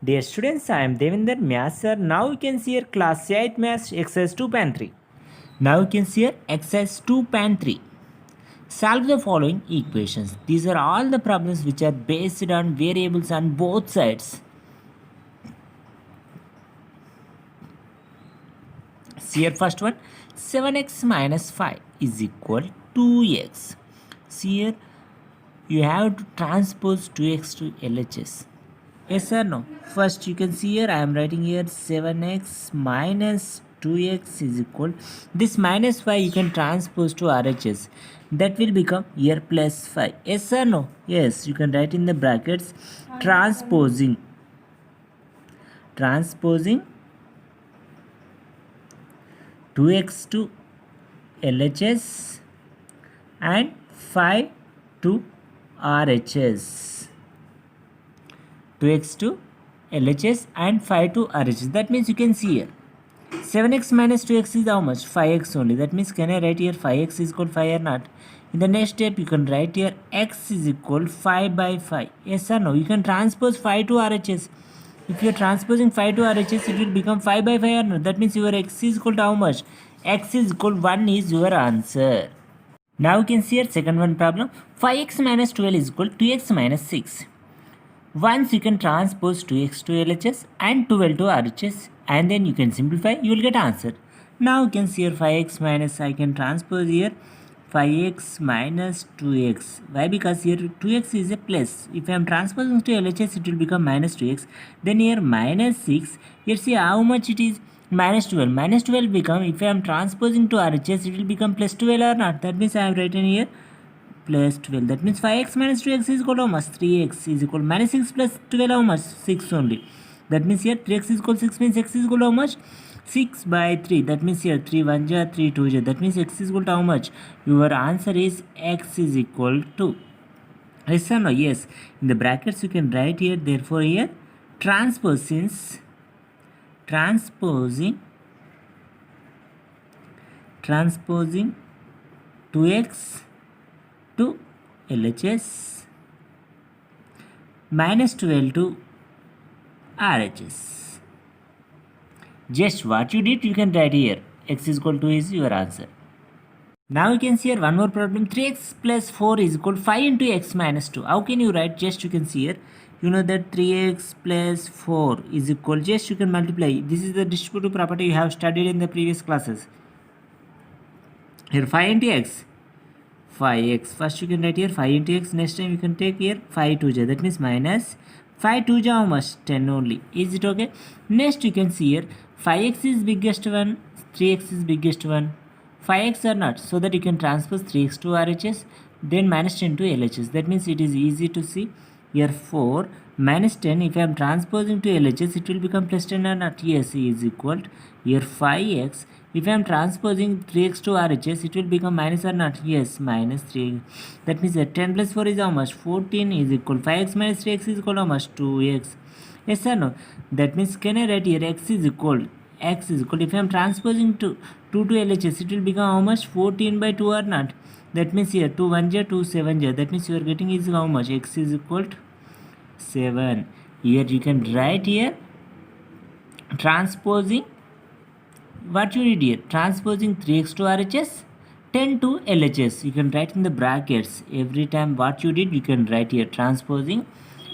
Dear students, I am Devinder Myas sir. Now you can see your class 8 Maths exercise 2.3. Now you can see your exercise 2.3. Solve the following equations. These are all the problems which are based on variables on both sides. See your first one, 7x minus 5 is equal to 2x. See here, you have to transpose 2x to LHS. Yes or no? First you can see here I am writing here 7x minus 2x is equal. This minus 5 you can transpose to RHS. That will become here plus 5. Yes or no? Yes, you can write in the brackets transposing 2x to LHS and 5 to RHS. 2x to LHS and 5 to RHS. That means you can see here 7x minus 2x is how much? 5x only. That means can I write here 5x is equal 5 or not? In the next step you can write here x is equal 5 by 5. Yes or no? You can transpose 5 to RHS. If you are transposing 5 to RHS, it will become 5 by 5 or not? That means your x is equal to how much? X is equal 1 is your answer. Now you can see here second one problem. 5x minus 12 is equal to 2x minus 6. Once you can transpose 2x to LHS and 12 to RHS and then you can simplify, you will get answer. Now you can see here 5x minus, I can transpose here 5x minus 2x. Why? Because here 2x is a plus. If I am transposing to LHS, it will become minus 2x. Then here minus 6. Here see how much it is? Minus 12. Minus 12 become, if I am transposing to RHS, it will become plus 12 or not. That means I have written here plus 12. That means 5x minus 2x is equal to how much? 3x is equal to minus 6 plus 12 how much? 6 only. That means here 3x is equal to 6 means x is equal to how much? 6 by 3. That means here 3 1 ja 3 2 ja. That means x is equal to how much? Your answer is x is equal to. Yes or no? Yes. In the brackets you can write here. Therefore here transpose, since transposing 2x to LHS minus 12 to RHS. Just what you did, you can write here. X is equal to is your answer. Now you can see here one more problem. 3x plus 4 is equal to 5 into x minus 2. How can you write? Just you can see here. You know that 3x plus 4 is equal. Just you can multiply. This is the distributive property you have studied in the previous classes. Here 5 into x. 5x. First you can write here 5 into x. Next time you can take here 5 2 ja. That means minus 5 2 ja how much? 10 only. Is it okay? Next you can see here 5x is biggest one, 3x is biggest one. 5x or not, so that you can transpose 3x to RHS, then minus 10 to LHS. That means it is easy to see here 4 minus 10. If I am transposing to LHS, it will become plus 10 or not? Yes, is equal to here 5x. If I am transposing 3x to RHS, it will become minus or not? Yes, minus 3. That means that 10 plus 4 is how much? 14 is equal. 5x minus 3x is equal to how much? 2x. Yes or no? That means can I write here x is equal? X is equal. If I am transposing to 2 to LHS, it will become how much? 14 by 2 or not? That means here 2 1 ja 2 7 ja. That means you are getting is how much? X is equal to 7. Here you can write here transposing, what you did here, transposing 3x to RHS, 10 to LHS. You can write in the brackets. Every time what you did, you can write here transposing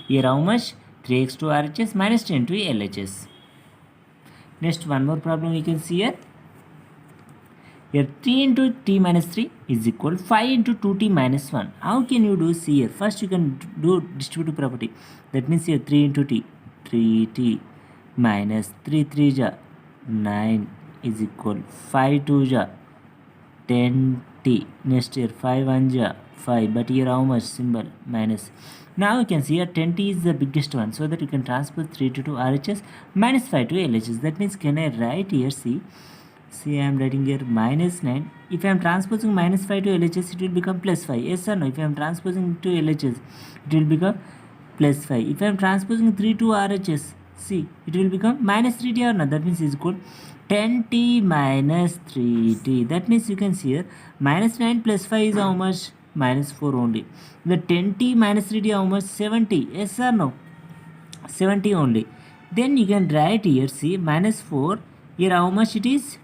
here how much? 3x to RHS minus 10 to LHS. Next one more problem you can see here. Here 3 into t minus 3 is equal 5 into 2t minus 1. How can you do? See here. First you can do distributive property. That means here 3 into t, 3t minus 3 3 ja 9 is equal 5 2 ja 10t. Next here 5 1 ja 5, but here how much? Symbol minus. Now you can see here 10t is the biggest one, so that you can transpose 3 to RHS minus 5 to LHS. That means can I write here? See I am writing here minus 9. If I am transposing minus 5 to LHS, it will become plus 5. Yes or no? If I am transposing to LHS, it will become plus 5. If I am transposing 3 to RHS, see, it will become minus 3t or not? That means is equal 10t minus 3t. That means you can see here minus 9 plus 5 is how much? Minus 4 only. The 10t minus 3t how much? 70. Yes or no? 70 only. Then you can write here, see, minus 4. Here how much it is?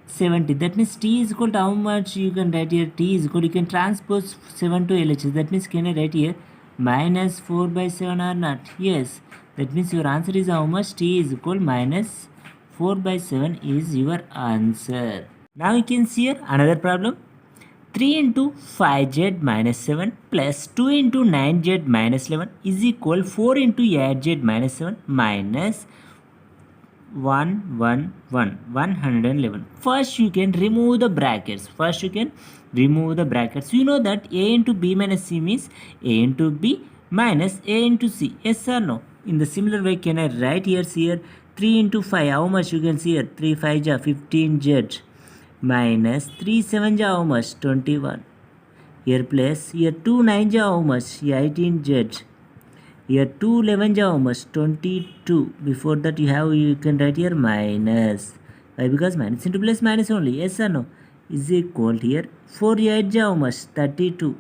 70. That means t is equal to how much? You can write here t is equal, you can transpose 7 to LHS. That means can I write here minus 4 by 7 or not? Yes. That means your answer is how much? T is equal minus 4 by 7 is your answer. Now you can see here another problem. 3 into 5z minus 7 plus 2 into 9z minus 11 is equal 4 into 8z minus 7 minus 111. First you can remove the brackets. You know that a into b minus c means a into b minus a into c. Yes or no? In the similar way, can I write here 3 into 5, how much? You can see here 3 5 ja 15z minus 3 7 ja how much? 21. Here plus here 2 9 ja how much? 18z. Here 2 11 ja how much? 22. Before that you can write here minus. Why? Because minus into plus minus only. Yes or no? Is equal here 4 8 ja how much? 32.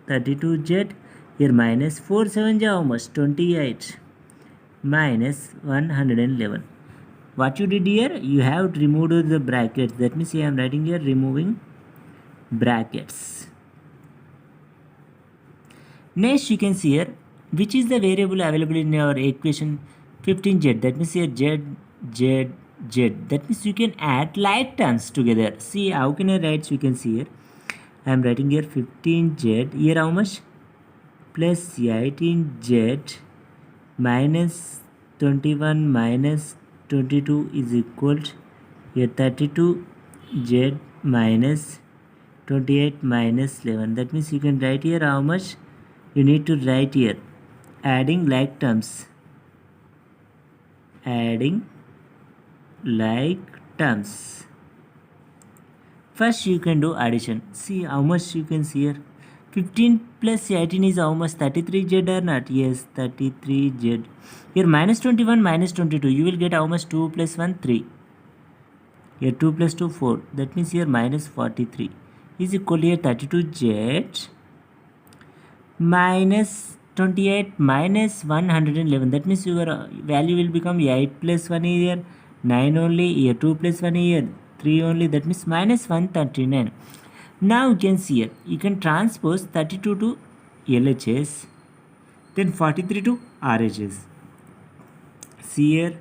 32z. Here minus 4 7 ja how much? 28. Minus 111. What you did here? You have removed the brackets. That means I am writing here removing brackets. Next you can see here which is the variable available in your equation 15z. That means here z. That means you can add like terms together. See how can I write? So you can see here I am writing here 15z. Here how much? Plus 18z minus 21 minus 22 is equal to here 32z minus 28 minus 11. That means you can write here how much? You need to write here adding like terms. First you can do addition. See how much you can see here. 15 plus 18 is how much? 33z or not? Yes, 33z. Here minus 21 minus 22. You will get how much? 2 plus 1 3. Here 2 plus 2 4. That means here minus 43 is equal here 32z minus 28 minus 111. That means your value will become 8 plus 1 here 9 only. Here 2 plus 1 here 3 only. That means minus 139. Now you can see here you can transpose 32 to LHS, then 43 to RHS. See here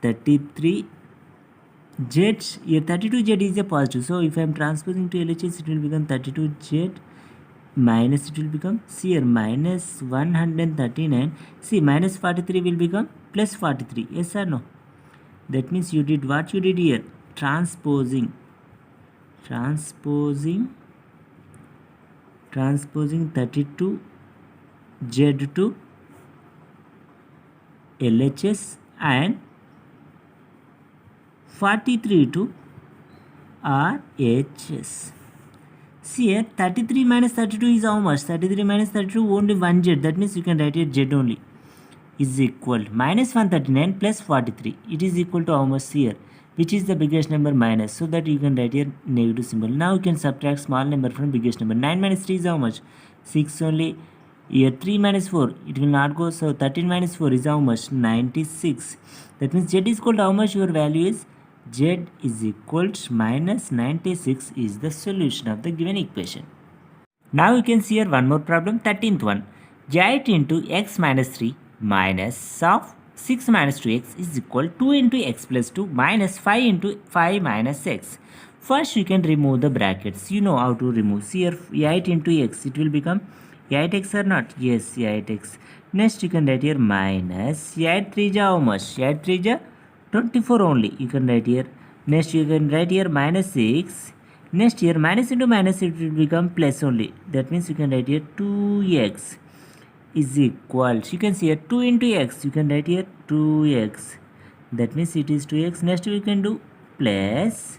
33 z. Here 32z is a positive, so if I am transposing to LHS it will become 32z minus it will become, see here minus 139. See minus 43 will become plus 43. Yes or no? That means you did what you did here, transposing 32 z to LHS and 43 to RHS. See here 33 minus 32 is how much? 33 minus 32 only 1 z. That means you can write here z only is equal minus 139 plus 43. It is equal to how much here? Which is the biggest number minus, so that you can write here negative symbol. Now you can subtract small number from biggest number. 9 minus 3 is how much? 6 only. Here 3 minus 4 it will not go, so 13 minus 4 is how much? 96. That means z is equal to how much? Your value is z is equal to minus 96 is the solution of the given equation. Now you can see here one more problem, 13th one. z into x minus 3 minus of 6 minus 2x is equal 2 into x plus 2 minus 5 into 5 minus x. First you can remove the brackets. You know how to remove. See here 8 into x, it will become 8x or not? Yes, 8x. Next you can write here minus 8 3 ja how much? 8 3 ja 24 only. You can write here. Next you can write here minus 6. Next here minus into minus it will become plus only. That means you can write here 2x is equal, you can see here 2 into x, you can write here 2x. That means it is 2x. Next we can do plus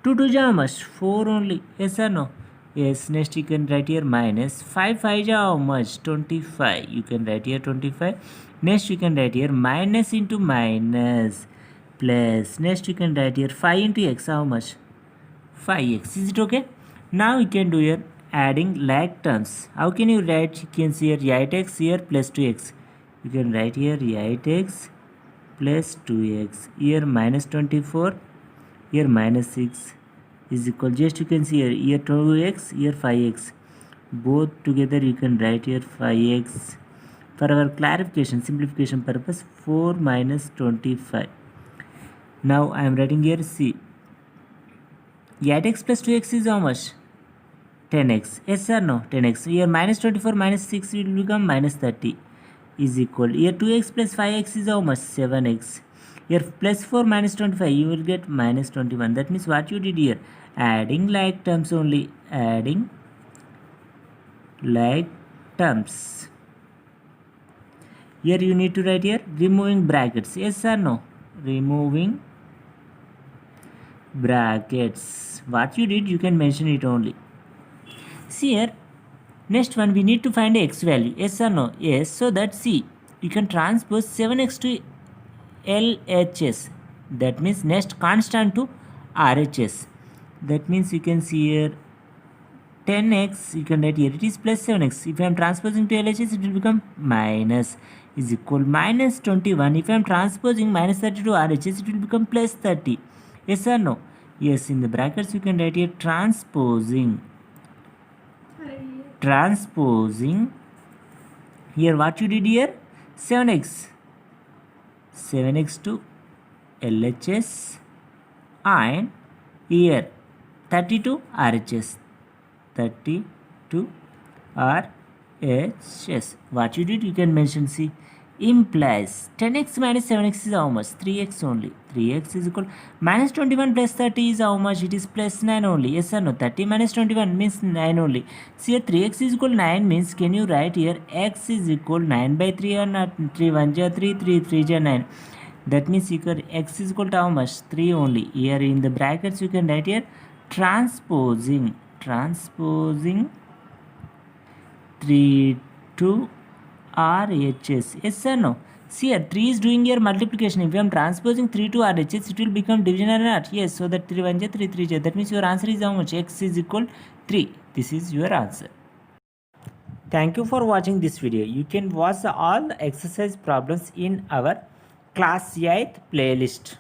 2 to how much? 4 only. Yes or no? Yes. Next you can write here minus 5 5 how much? 25. You can write here 25. Next you can write here minus into minus plus. Next you can write here 5 into x how much? 5x. Is it okay? Now you can do here adding like terms. How can you write? You can see here 8x here plus 2x. you can write here 8x plus 2x. Here minus 24, here minus 6 is equal, just you can see here 2x, here 5x. Both together you can write here 5x. For our clarification, simplification purpose, 4 minus 25. Now I am writing here C. 8x plus 2x is how much? 10x. Yes or no? 10x. Here minus 24 minus 6 will become minus 30 is equal. Here 2x plus 5x is how much? 7x. Here plus 4 minus 25 you will get minus 21. That means what you did here? Adding like terms only. Adding like terms. Here you need to write here removing brackets. Yes or no? Removing brackets. What you did, you can mention it only. See here, next one we need to find a x value. Yes or no? Yes. So that see, you can transpose 7x to LHS. That means next constant to RHS. That means you can see here 10x, you can write here it is plus 7x. If I am transposing to LHS, it will become minus is equal minus 21. If I am transposing minus 30 to RHS, it will become plus 30. Yes or no? Yes, in the brackets you can write here transposing. Transposing. Here what you did here? 7x. 7x to LHS and here 30 to RHS. 30 to RHS. What you did, you can mention C. Implies 10x minus 7x is how much? 3x only. 3x is equal minus 21 plus 30 is how much? It is plus 9 only. Yes or no? 30 minus 21 means 9 only. See here 3x is equal 9 means can you write here x is equal 9 by 3 or not? 3 1 ja 3, 3 3 ja 9. That means equal x is equal to how much? 3 only. Here in the brackets you can write here transposing. Transposing 3 to RHS. Yes or no? See here 3 is doing your multiplication. If I am transposing 3 to RHS, it will become division or not? Yes. So that 3 1 ja 3 3 ja. That means your answer is how much? X is equal 3. This is your answer. Thank you for watching this video. You can watch all the exercise problems in our class 8th playlist.